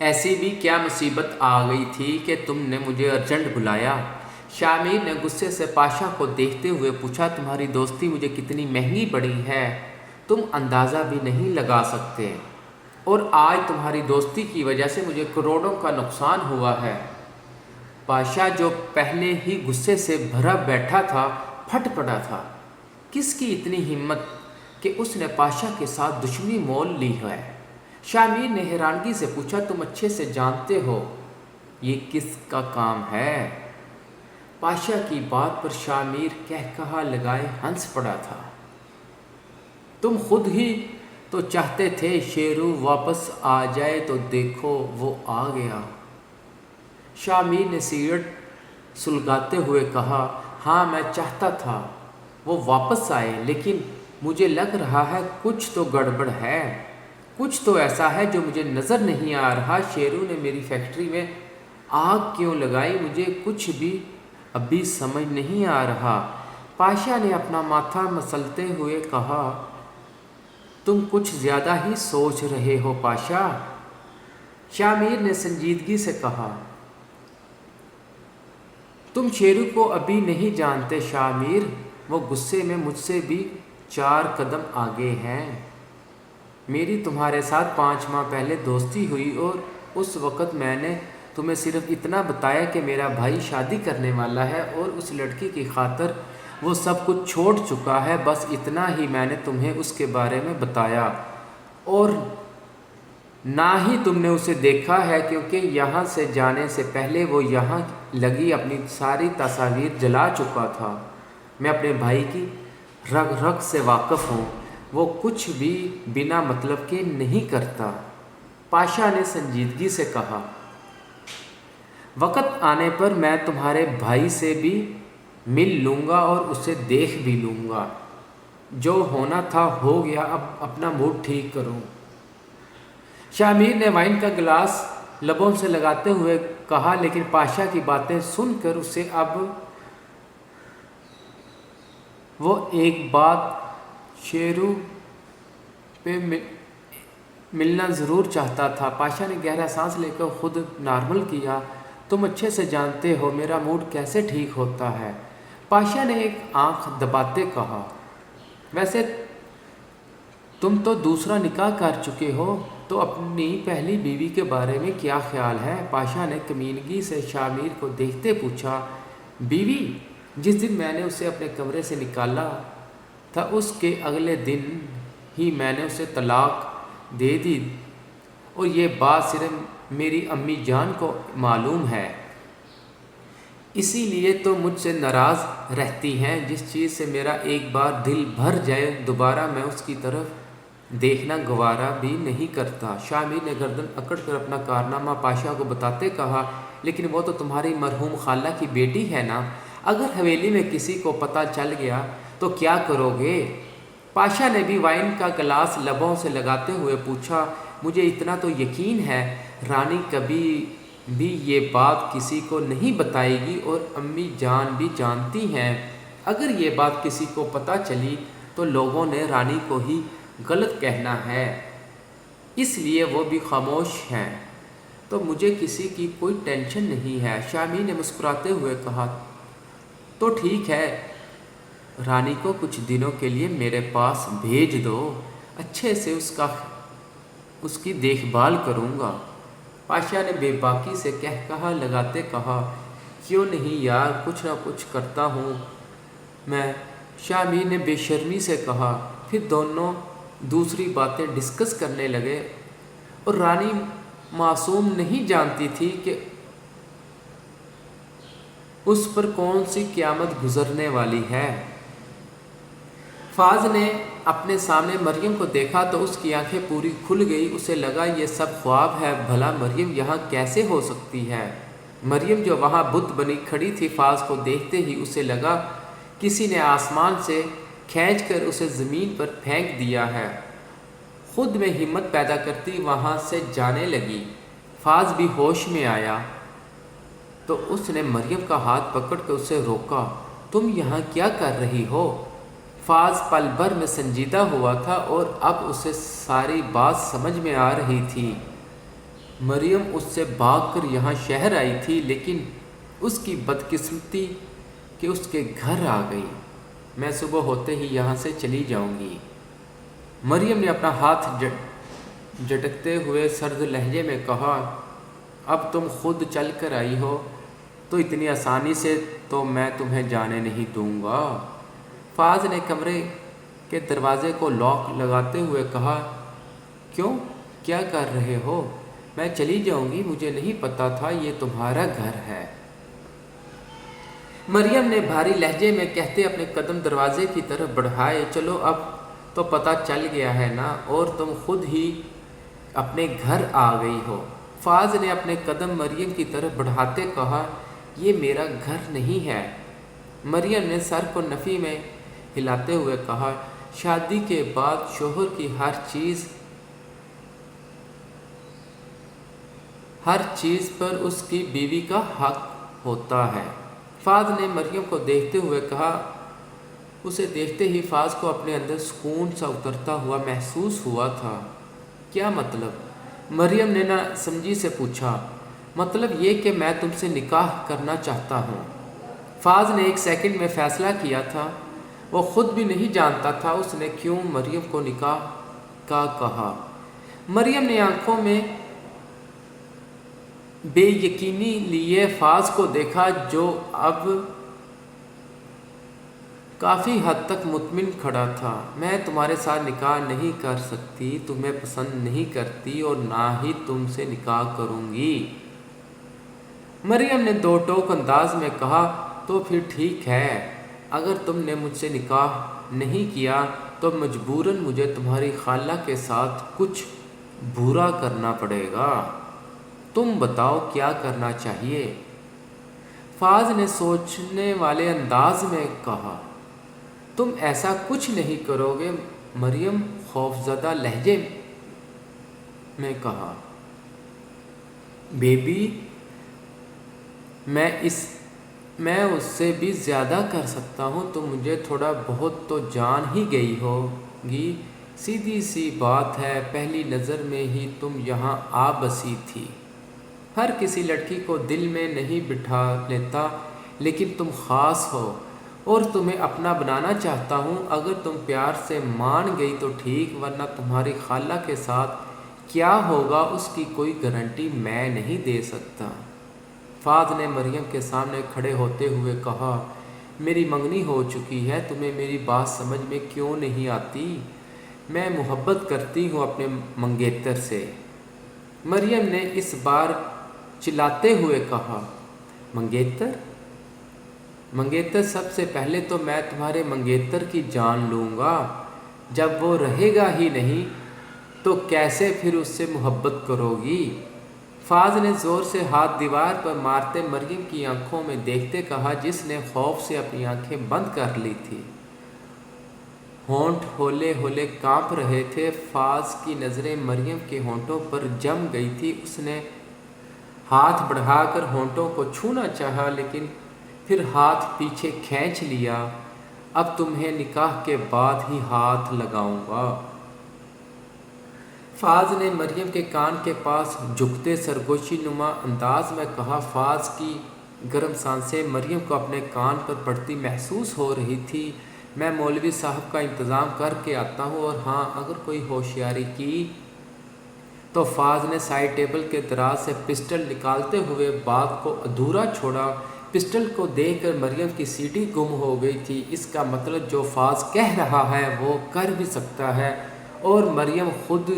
ایسی بھی کیا مصیبت آ گئی تھی کہ تم نے مجھے ارجنٹ بلایا؟ شامیر نے غصے سے پاشا کو دیکھتے ہوئے پوچھا، تمہاری دوستی مجھے کتنی مہنگی پڑی ہے، تم اندازہ بھی نہیں لگا سکتے، اور آج تمہاری دوستی کی وجہ سے مجھے کروڑوں کا نقصان ہوا ہے۔ پاشا جو پہلے ہی غصے سے بھرا بیٹھا تھا پھٹ پڑا تھا۔ کس کی اتنی ہمت کہ اس نے پاشا کے ساتھ دشمنی مول لی ہے؟ شامیر نے حیرانگی سے پوچھا، تم اچھے سے جانتے ہو یہ کس کا کام ہے؟ پاشا کی بات پر شامیر کہا لگائے ہنس پڑا تھا۔ تم خود ہی تو چاہتے تھے شیرو واپس آ جائے، تو دیکھو وہ آ گیا۔ شامیر نے سگریٹ سلگاتے ہوئے کہا، ہاں میں چاہتا تھا وہ واپس آئے، لیکن مجھے لگ رہا ہے کچھ تو گڑبڑ ہے، کچھ تو ایسا ہے جو مجھے نظر نہیں آ رہا۔ شیرو نے میری فیکٹری میں آگ کیوں لگائی، مجھے کچھ بھی ابھی سمجھ نہیں آ رہا۔ پاشا نے اپنا ماتھا مسلتے ہوئے کہا، تم کچھ زیادہ ہی سوچ رہے ہو پاشا۔ شامیر نے سنجیدگی سے کہا، تم شیرو کو ابھی نہیں جانتے شامیر، وہ غصے میں مجھ سے بھی 4 قدم آگے ہیں۔ میری تمہارے ساتھ 5 ماہ پہلے دوستی ہوئی، اور اس وقت میں نے تمہیں صرف اتنا بتایا کہ میرا بھائی شادی کرنے والا ہے اور اس لڑکی کی خاطر وہ سب کچھ چھوڑ چکا ہے، بس اتنا ہی میں نے تمہیں اس کے بارے میں بتایا، اور نہ ہی تم نے اسے دیکھا ہے، کیونکہ یہاں سے جانے سے پہلے وہ یہاں لگی اپنی ساری تصاویر جلا چکا تھا۔ میں اپنے بھائی کی رگ رگ سے واقف ہوں، وہ کچھ بھی بنا مطلب کے نہیں کرتا۔ پاشا نے سنجیدگی سے کہا، وقت آنے پر میں تمہارے بھائی سے بھی مل لوں گا اور اسے دیکھ بھی لوں گا، جو ہونا تھا ہو گیا، اب اپنا موڈ ٹھیک کرو۔ شامیر نے وائن کا گلاس لبوں سے لگاتے ہوئے کہا، لیکن پاشا کی باتیں سن کر اسے اب وہ ایک بات شیرو پہ ملنا ضرور چاہتا تھا۔ پاشا نے گہرا سانس لے کر خود نارمل کیا، تم اچھے سے جانتے ہو میرا موڈ کیسے ٹھیک ہوتا ہے۔ پاشا نے ایک آنکھ دباتے کہا، ویسے تم تو دوسرا نکاح کر چکے ہو، تو اپنی پہلی بیوی کے بارے میں کیا خیال ہے؟ پاشا نے کمینگی سے شامیر کو دیکھتے پوچھا۔ بیوی؟ جس دن میں نے اسے اپنے کمرے سے نکالا تھا، اس کے اگلے دن ہی میں نے اسے طلاق دے دی، اور یہ بات صرف میری امی جان کو معلوم ہے، اسی لیے تو مجھ سے ناراض رہتی ہیں۔ جس چیز سے میرا ایک بار دل بھر جائے، دوبارہ میں اس کی طرف دیکھنا گوارا بھی نہیں کرتا۔ شامیر نے گردن اکڑ کر اپنا کارنامہ پاشا کو بتاتے کہا، لیکن وہ تو تمہاری مرحوم خالہ کی بیٹی ہے نا، اگر حویلی میں کسی کو پتہ چل گیا تو کیا کرو گے؟ پاشا نے بھی وائن کا گلاس لبوں سے لگاتے ہوئے پوچھا، مجھے اتنا تو یقین ہے رانی کبھی بھی یہ بات کسی کو نہیں بتائے گی، اور امی جان بھی جانتی ہیں، اگر یہ بات کسی کو پتہ چلی تو لوگوں نے رانی کو ہی غلط کہنا ہے، اس لیے وہ بھی خاموش ہیں، تو مجھے کسی کی کوئی ٹینشن نہیں ہے۔ شامیر نے مسکراتے ہوئے کہا، تو ٹھیک ہے، رانی کو کچھ دنوں کے لیے میرے پاس بھیج دو، اچھے سے اس کی دیکھ بھال کروں گا۔ پاشا نے بے باکی سے کہا لگاتے کہا، کیوں نہیں یار، کچھ نہ کچھ کرتا ہوں میں۔ شامیر نے بے شرمی سے کہا، پھر دونوں دوسری باتیں ڈسکس کرنے لگے، اور رانی معصوم نہیں جانتی تھی کہ اس پر کون سی قیامت گزرنے والی ہے۔ فاض نے اپنے سامنے مریم کو دیکھا تو اس کی آنکھیں پوری کھل گئی، اسے لگا یہ سب خواب ہے، بھلا مریم یہاں کیسے ہو سکتی ہے؟ مریم جو وہاں بت بنی کھڑی تھی، فاض کو دیکھتے ہی اسے لگا کسی نے آسمان سے کھینچ کر اسے زمین پر پھینک دیا ہے۔ خود میں ہمت پیدا کرتی وہاں سے جانے لگی۔ فاض بھی ہوش میں آیا تو اس نے مریم کا ہاتھ پکڑ کر اسے روکا، تم یہاں کیا کر رہی ہو؟ فاض پل بھر میں سنجیدہ ہوا تھا اور اب اسے ساری بات سمجھ میں آ رہی تھی۔ مریم اس سے بھاگ کر یہاں شہر آئی تھی، لیکن اس کی بدقسمتی کہ اس کے گھر آ گئی۔ میں صبح ہوتے ہی یہاں سے چلی جاؤں گی۔ مریم نے اپنا ہاتھ جھٹکتے ہوئے سرد لہجے میں کہا، اب تم خود چل کر آئی ہو تو اتنی آسانی سے تو میں تمہیں جانے نہیں دوں گا۔ فاض نے کمرے کے دروازے کو لاک لگاتے ہوئے کہا، کیوں، کیا کر رہے ہو؟ میں چلی جاؤں گی، مجھے نہیں پتا تھا یہ تمہارا گھر ہے۔ مریم نے بھاری لہجے میں کہتے اپنے قدم دروازے کی طرف بڑھائے، چلو اب تو پتہ چل گیا ہے نا، اور تم خود ہی اپنے گھر آ گئی ہو۔ فاض نے اپنے قدم مریم کی طرف بڑھاتے کہا، یہ میرا گھر نہیں ہے۔ مریم نے سر کو نفی میں ہلاتے ہوئے کہا، شادی کے بعد شوہر کی ہر چیز پر اس کی بیوی کا حق ہوتا ہے۔ فاض نے مریم کو دیکھتے ہوئے کہا، اسے دیکھتے ہی فاض کو اپنے اندر سکون سا اترتا ہوا محسوس ہوا تھا۔ کیا مطلب؟ مریم نے نہ سمجھی سے پوچھا۔ مطلب یہ کہ میں تم سے نکاح کرنا چاہتا ہوں۔ فاض نے ایک سیکنڈ میں فیصلہ کیا تھا۔ وہ خود بھی نہیں جانتا تھا اس نے کیوں مریم کو نکاح کا کہا۔ مریم نے آنکھوں میں بے یقینی لیے فاض کو دیکھا، جو اب کافی حد تک مطمئن کھڑا تھا۔ میں تمہارے ساتھ نکاح نہیں کر سکتی، تمہیں پسند نہیں کرتی اور نہ ہی تم سے نکاح کروں گی۔ مریم نے دو ٹوک انداز میں کہا، تو پھر ٹھیک ہے، اگر تم نے مجھ سے نکاح نہیں کیا تو مجبوراً مجھے تمہاری خالہ کے ساتھ کچھ برا کرنا پڑے گا۔ تم بتاؤ کیا کرنا چاہیے؟ فاض نے سوچنے والے انداز میں کہا، تم ایسا کچھ نہیں کرو گے۔ مریم خوفزدہ لہجے میں کہا، بیبی، میں اس سے بھی زیادہ کر سکتا ہوں، تم مجھے تھوڑا بہت تو جان ہی گئی ہوگی۔ سیدھی سی بات ہے، پہلی نظر میں ہی تم یہاں آ بسی تھی۔ ہر کسی لڑکی کو دل میں نہیں بٹھا لیتا، لیکن تم خاص ہو اور تمہیں اپنا بنانا چاہتا ہوں۔ اگر تم پیار سے مان گئی تو ٹھیک، ورنہ تمہاری خالہ کے ساتھ کیا ہوگا اس کی کوئی گارنٹی میں نہیں دے سکتا۔ فاض نے مریم کے سامنے کھڑے ہوتے ہوئے کہا، میری منگنی ہو چکی ہے، تمہیں میری بات سمجھ میں کیوں نہیں آتی؟ میں محبت کرتی ہوں اپنے منگیتر سے۔ مریم نے اس بار چلاتے ہوئے کہا، منگیتر؟ منگیتر؟ سب سے پہلے تو میں تمہارے منگیتر کی جان لوں گا۔ جب وہ رہے گا ہی نہیں تو کیسے پھر اس سے محبت کرو گی؟ فاض نے زور سے ہاتھ دیوار پر مارتے مریم کی آنکھوں میں دیکھتے کہا، جس نے خوف سے اپنی آنکھیں بند کر لی تھی۔ ہونٹ ہولے ہولے کانپ رہے تھے۔ فاض کی نظریں مریم کے ہونٹوں پر جم گئی تھی۔ اس نے ہاتھ بڑھا کر ہونٹوں کو چھونا چاہا، لیکن پھر ہاتھ پیچھے کھینچ لیا۔ اب تمہیں نکاح کے بعد ہی ہاتھ لگاؤں گا۔ فاض نے مریم کے کان کے پاس جھکتے سرگوشی نما انداز میں کہا۔ فاض کی گرم سانسیں مریم کو اپنے کان پر پڑتی محسوس ہو رہی تھی۔ میں مولوی صاحب کا انتظام کر کے آتا ہوں، اور ہاں، اگر کوئی ہوشیاری کی تو فاض نے سائڈ ٹیبل کے دراز سے پسٹل نکالتے ہوئے بات کو ادھورا چھوڑا۔ پسٹل کو دیکھ کر مریم کی سیٹی گم ہو گئی تھی۔ اس کا مطلب جو فاض کہہ رہا ہے وہ کر بھی سکتا ہے، اور مریم خود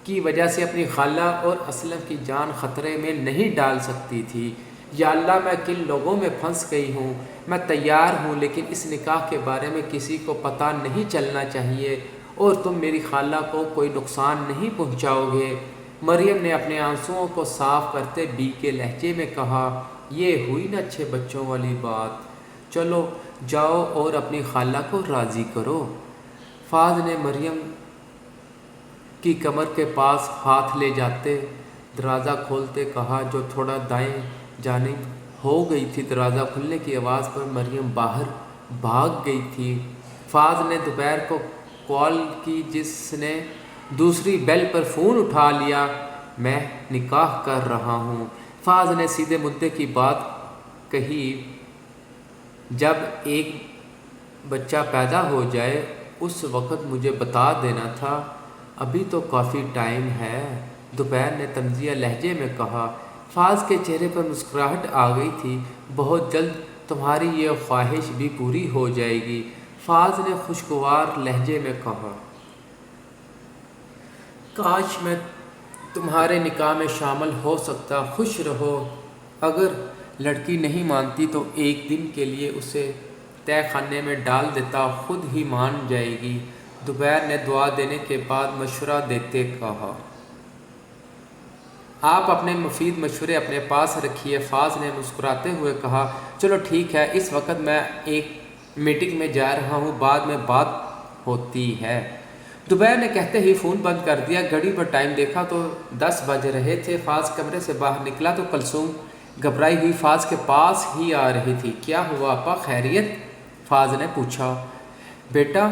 کی وجہ سے اپنی خالہ اور اسلم کی جان خطرے میں نہیں ڈال سکتی تھی۔ یا اللہ، میں کن لوگوں میں پھنس گئی ہوں۔ میں تیار ہوں، لیکن اس نکاح کے بارے میں کسی کو پتہ نہیں چلنا چاہیے، اور تم میری خالہ کو کوئی نقصان نہیں پہنچاؤ گے۔ مریم نے اپنے آنسوؤں کو صاف کرتے بی کے لہجے میں کہا، یہ ہوئی نا اچھے بچوں والی بات، چلو جاؤ اور اپنی خالہ کو راضی کرو۔ فاض نے مریم کی کمر کے پاس ہاتھ لے جاتے دروازہ کھولتے کہا، جو تھوڑا دائیں جانب ہو گئی تھی۔ دروازہ کھلنے کی آواز پر مریم باہر بھاگ گئی تھی۔ فاض نے دوپہر کو کال کی، جس نے دوسری بیل پر فون اٹھا لیا۔ میں نکاح کر رہا ہوں۔ فاض نے سیدھے مدعے کی بات کہی، جب ایک بچہ پیدا ہو جائے اس وقت مجھے بتا دینا تھا، ابھی تو کافی ٹائم ہے، دوپہر نے طنزیہ لہجے میں کہا۔ فاض کے چہرے پر مسکراہٹ آ گئی تھی۔ بہت جلد تمہاری یہ خواہش بھی پوری ہو جائے گی، فاض نے خوشگوار لہجے میں کہا۔ کاش میں تمہارے نکاح میں شامل ہو سکتا، خوش رہو۔ اگر لڑکی نہیں مانتی تو ایک دن کے لیے اسے تہہ خانے میں ڈال دیتا، خود ہی مان جائے گی، دوپہر نے دعا دینے کے بعد مشورہ دیتے کہا۔ آپ اپنے مفید مشورے اپنے پاس رکھیے، فاض نے مسکراتے ہوئے کہا۔ چلو ٹھیک ہے، اس وقت میں ایک میٹنگ میں جا رہا ہوں، بعد میں بات ہوتی ہے۔ دوپہر نے کہتے ہی فون بند کر دیا۔ گھڑی پر ٹائم دیکھا تو 10 بج رہے تھے۔ فاض کمرے سے باہر نکلا تو کلثوم گھبرائی ہوئی فاض کے پاس ہی آ رہی تھی۔ کیا ہوا اپا، خیریت؟ فاض نے پوچھا۔ بیٹا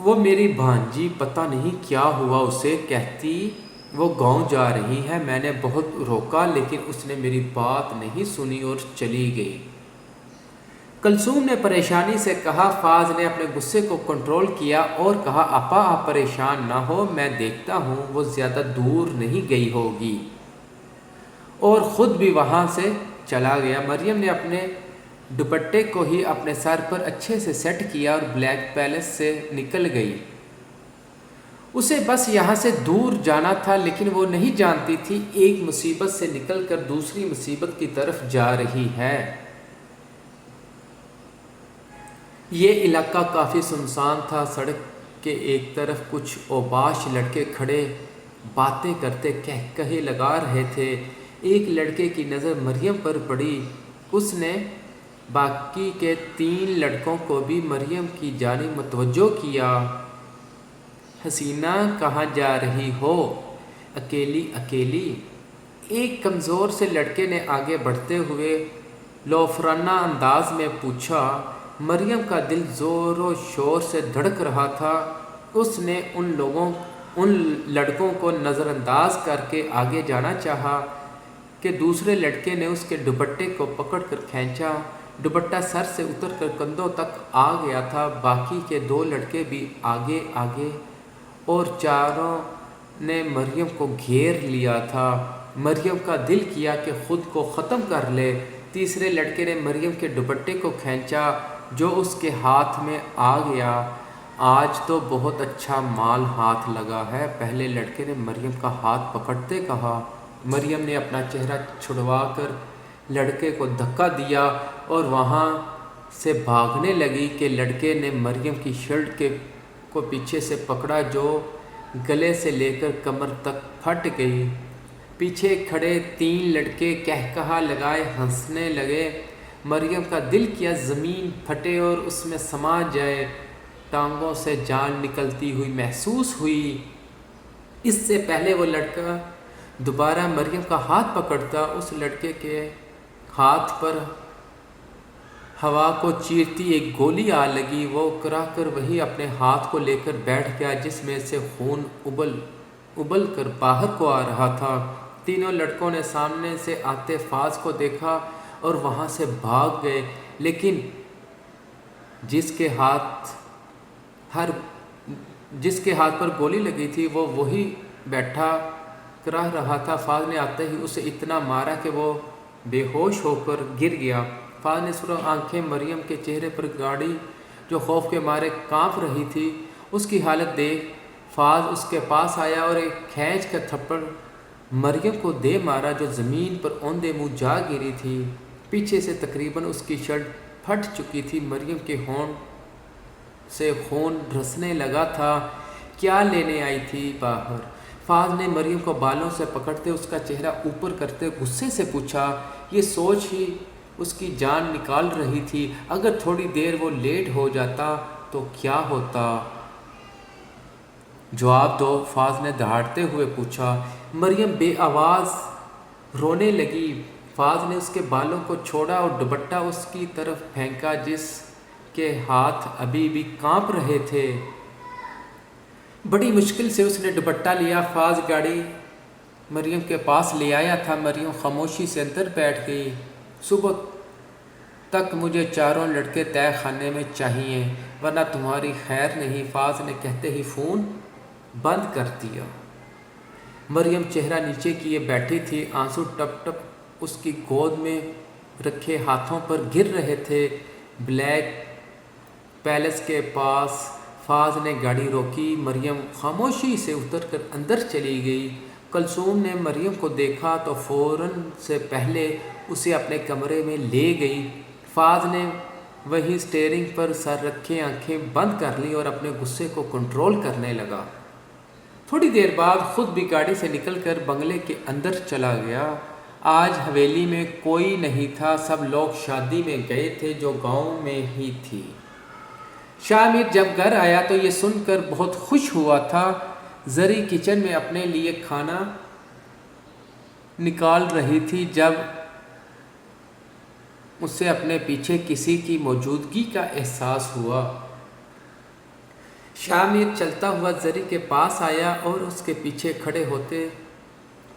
وہ میری بھانجی، پتہ نہیں کیا ہوا اسے، کہتی وہ گاؤں جا رہی ہے، میں نے بہت روکا لیکن اس نے میری بات نہیں سنی اور چلی گئی۔ کلثوم نے پریشانی سے کہا۔ فاض نے اپنے غصے کو کنٹرول کیا اور کہا، آپا آپ پریشان نہ ہو، میں دیکھتا ہوں وہ زیادہ دور نہیں گئی ہوگی، اور خود بھی وہاں سے چلا گیا۔ مریم نے اپنے دوپٹے کو ہی اپنے سر پر اچھے سے سیٹ کیا اور بلیک پیلس سے نکل گئی۔ اسے بس یہاں سے دور جانا تھا، لیکن وہ نہیں جانتی تھی ایک مصیبت سے نکل کر دوسری مصیبت کی طرف جا رہی ہے۔ یہ علاقہ کافی سنسان تھا۔ سڑک کے ایک طرف کچھ اوباش لڑکے کھڑے باتیں کرتے کہے لگا رہے تھے۔ ایک لڑکے کی نظر مریم پر پڑی، اس نے باقی کے 3 لڑکوں کو بھی مریم کی جانب متوجہ کیا۔ حسینہ کہاں جا رہی ہو؟ اکیلی اکیلی؟ ایک کمزور سے لڑکے نے آگے بڑھتے ہوئے لوفرانہ انداز میں پوچھا۔ مریم کا دل زور و شور سے دھڑک رہا تھا۔ اس نے ان لڑکوں کو نظر انداز کر کے آگے جانا چاہا کہ دوسرے لڑکے نے اس کے دوپٹے کو پکڑ کر کھینچا۔ دوپٹہ سر سے اتر کر کندھوں تک آ گیا تھا۔ باقی کے 2 لڑکے بھی آگے آگے اور چاروں نے مریم کو گھیر لیا تھا۔ مریم کا دل کیا کہ خود کو ختم کر لے۔ تیسرے لڑکے نے مریم کے دوپٹے کو کھینچا جو اس کے ہاتھ میں آ گیا۔ آج تو بہت اچھا مال ہاتھ لگا ہے، پہلے لڑکے نے مریم کا ہاتھ پکڑتے کہا۔ مریم نے اپنا چہرہ چھڑوا کر لڑکے کو دھکا دیا اور وہاں سے بھاگنے لگی کہ لڑکے نے مریم کی شرٹ کو پیچھے سے پکڑا جو گلے سے لے کر کمر تک پھٹ گئی۔ پیچھے کھڑے 3 لڑکے کہکہا لگائے ہنسنے لگے۔ مریم کا دل کیا زمین پھٹے اور اس میں سما جائے، ٹانگوں سے جان نکلتی ہوئی محسوس ہوئی۔ اس سے پہلے وہ لڑکا دوبارہ مریم کا ہاتھ پکڑتا، اس لڑکے کے ہاتھ پر ہوا کو چیرتی ایک گولی آ لگی۔ وہ کرا کر وہی اپنے ہاتھ کو لے کر بیٹھ گیا جس میں سے خون ابل کر باہر کو آ رہا تھا۔ تینوں لڑکوں نے سامنے سے آتے فاض کو دیکھا اور وہاں سے بھاگ گئے، لیکن جس کے ہاتھ پر گولی لگی تھی وہ وہی بیٹھا کرا رہا تھا۔ فاض نے آتے ہی اسے اتنا مارا کہ وہ بے ہوش ہو کر گر گیا۔ فاض نے سرخ آنکھیں مریم کے چہرے پر گاڑی جو خوف کے مارے کانپ رہی تھی۔ اس کی حالت دیکھ فاض اس کے پاس آیا اور ایک کھینچ کر تھپڑ مریم کو دے مارا جو زمین پر اوندے منہ جا گری تھی۔ پیچھے سے تقریباً اس کی شرٹ پھٹ چکی تھی، مریم کے ہونٹ سے خون رسنے لگا تھا۔ کیا لینے آئی تھی باہر؟ فاض نے مریم کو بالوں سے پکڑتے اس کا چہرہ اوپر کرتے غصے سے پوچھا۔ یہ سوچ ہی اس کی جان نکال رہی تھی، اگر تھوڑی دیر وہ لیٹ ہو جاتا تو کیا ہوتا؟ جواب دو، فاض نے دہاڑتے ہوئے پوچھا۔ مریم بے آواز رونے لگی۔ فاض نے اس کے بالوں کو چھوڑا اور دوپٹہ اس کی طرف پھینکا جس کے ہاتھ ابھی بھی کانپ رہے تھے۔ بڑی مشکل سے اس نے دوپٹہ لیا۔ فاض گاڑی مریم کے پاس لے آیا تھا۔ مریم خاموشی سے اندر بیٹھ گئی۔ صبح تک مجھے چاروں لڑکے تہہ خانے میں چاہیے ورنہ تمہاری خیر نہیں، فاض نے کہتے ہی فون بند کر دیا۔ مریم چہرہ نیچے کیے بیٹھی تھی، آنسو ٹپ ٹپ اس کی گود میں رکھے ہاتھوں پر گر رہے تھے۔ بلیک پیلس کے پاس فاض نے گاڑی روکی، مریم خاموشی سے اتر کر اندر چلی گئی۔ کلثوم نے مریم کو دیکھا تو فوراً سے پہلے اسے اپنے کمرے میں لے گئی۔ فاض نے وہیں سٹیئرنگ پر سر رکھے آنکھیں بند کر لی اور اپنے غصے کو کنٹرول کرنے لگا۔ تھوڑی دیر بعد خود بھی گاڑی سے نکل کر بنگلے کے اندر چلا گیا۔ آج حویلی میں کوئی نہیں تھا، سب لوگ شادی میں گئے تھے جو گاؤں میں ہی تھی۔ شاہ میر جب گھر آیا تو یہ سن کر بہت خوش ہوا تھا۔ زری کچن میں اپنے لیے کھانا نکال رہی تھی جب اسے اپنے پیچھے کسی کی موجودگی کا احساس ہوا۔ شاہ میر چلتا ہوا زری کے پاس آیا اور اس کے پیچھے کھڑے ہوتے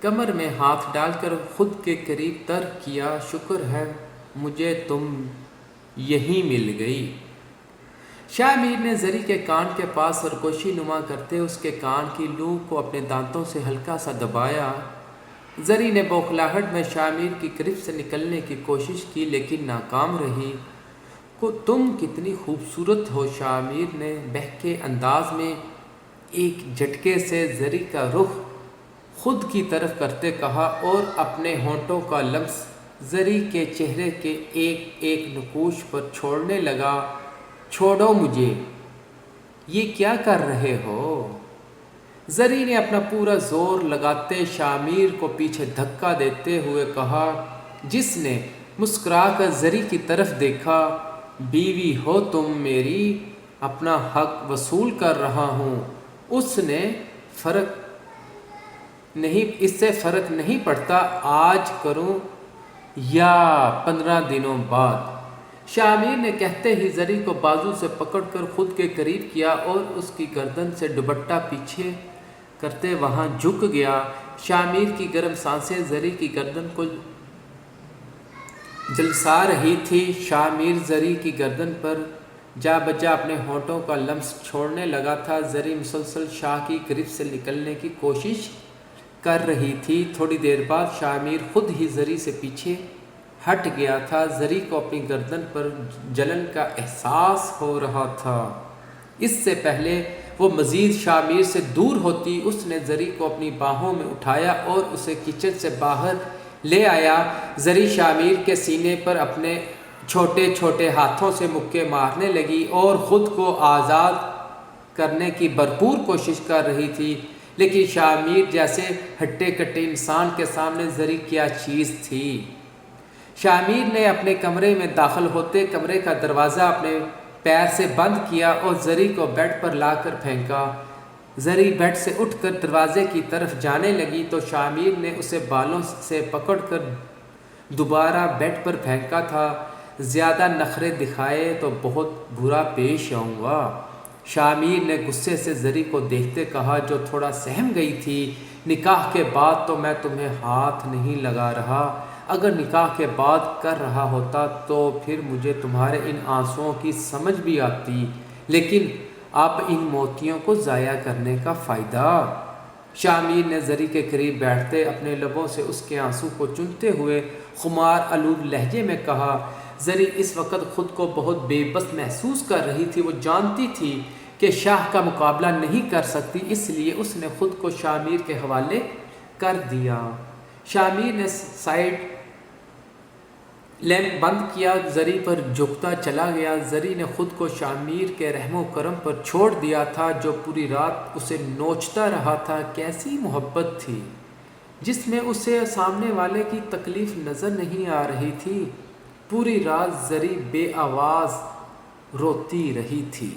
کمر میں ہاتھ ڈال کر خود کے قریب تر کیا۔ شکر ہے مجھے تم یہیں مل گئی۔ شاہ میر نے زری کے کان کے پاس سرگوشی نما کرتے اس کے کان کی لو کو اپنے دانتوں سے ہلکا سا دبایا۔ زری نے بوکھلاہٹ میں شاہ میر کی گرفت سے نکلنے کی کوشش کی لیکن ناکام رہی۔ تم کتنی خوبصورت ہو، شاہ میر نے بہکے انداز میں ایک جھٹکے سے زری کا رخ خود کی طرف کرتے کہا اور اپنے ہونٹوں کا لمس زری کے چہرے کے ایک ایک نقوش پر چھوڑنے لگا۔ چھوڑو مجھے، یہ کیا کر رہے ہو؟ زری نے اپنا پورا زور لگاتے شاہ میر کو پیچھے دھکا دیتے ہوئے کہا، جس نے مسکرا کر زری کی طرف دیکھا۔ بیوی ہو تم میری، اپنا حق وصول کر رہا ہوں۔ اس سے فرق نہیں پڑتا آج کروں یا 15 دنوں بعد۔ شاہ میر نے کہتے ہی زری کو بازو سے پکڑ کر خود کے قریب کیا اور اس کی گردن سے دوپٹہ پیچھے کرتے وہاں جھک گیا۔ شاہ میر کی گرم سانسیں زری کی گردن کو جھلسا رہی تھی۔ شاہ میر زری کی گردن پر جا بجا اپنے ہونٹوں کا لمس چھوڑنے لگا تھا۔ زری مسلسل شاہ کی گرفت سے نکلنے کی کوشش کر رہی تھی۔ تھوڑی دیر بعد شاہ میر خود ہی زری سے پیچھے ہٹ گیا تھا۔ زری کو اپنی گردن پر جلن کا احساس ہو رہا تھا۔ اس سے پہلے وہ مزید شاہ میر سے دور ہوتی، اس نے زری کو اپنی باہوں میں اٹھایا اور اسے کچن سے باہر لے آیا۔ زری شاہ میر کے سینے پر اپنے چھوٹے چھوٹے ہاتھوں سے مکے مارنے لگی اور خود کو آزاد کرنے کی بھرپور کوشش کر رہی تھی، لیکن شاہ میر جیسے ہٹے کٹے انسان کے سامنے زری کیا چیز تھی۔ شاہ میر نے اپنے کمرے میں داخل ہوتے کمرے کا دروازہ اپنے پیر سے بند کیا اور زری کو بیڈ پر لا کر پھینکا۔ زری بیڈ سے اٹھ کر دروازے کی طرف جانے لگی تو شاہ میر نے اسے بالوں سے پکڑ کر دوبارہ بیڈ پر پھینکا تھا۔ زیادہ نخرے دکھائے تو بہت برا پیش آؤں گا، شاہ میر نے غصے سے زری کو دیکھتے کہا، جو تھوڑا سہم گئی تھی۔ نکاح کے بعد تو میں تمہیں ہاتھ نہیں لگا رہا، اگر نکاح کے بعد کر رہا ہوتا تو پھر مجھے تمہارے ان آنسوؤں کی سمجھ بھی آتی، لیکن اب ان موتیوں کو ضائع کرنے کا فائدہ؟ شاہ میر نے زری کے قریب بیٹھتے اپنے لبوں سے اس کے آنسو کو چنتے ہوئے خمار آلود لہجے میں کہا۔ زری اس وقت خود کو بہت بے بس محسوس کر رہی تھی۔ وہ جانتی تھی کہ شاہ کا مقابلہ نہیں کر سکتی، اس لیے اس نے خود کو شاہ میر کے حوالے کر دیا۔ شاہ میر نے سائیڈ لیمپ بند کیا، زری پر جھکتا چلا گیا۔ زری نے خود کو شاہ میر کے رحم و کرم پر چھوڑ دیا تھا، جو پوری رات اسے نوچتا رہا تھا۔ کیسی محبت تھی جس میں اسے سامنے والے کی تکلیف نظر نہیں آ رہی تھی۔ پوری رات زری بے آواز روتی رہی تھی۔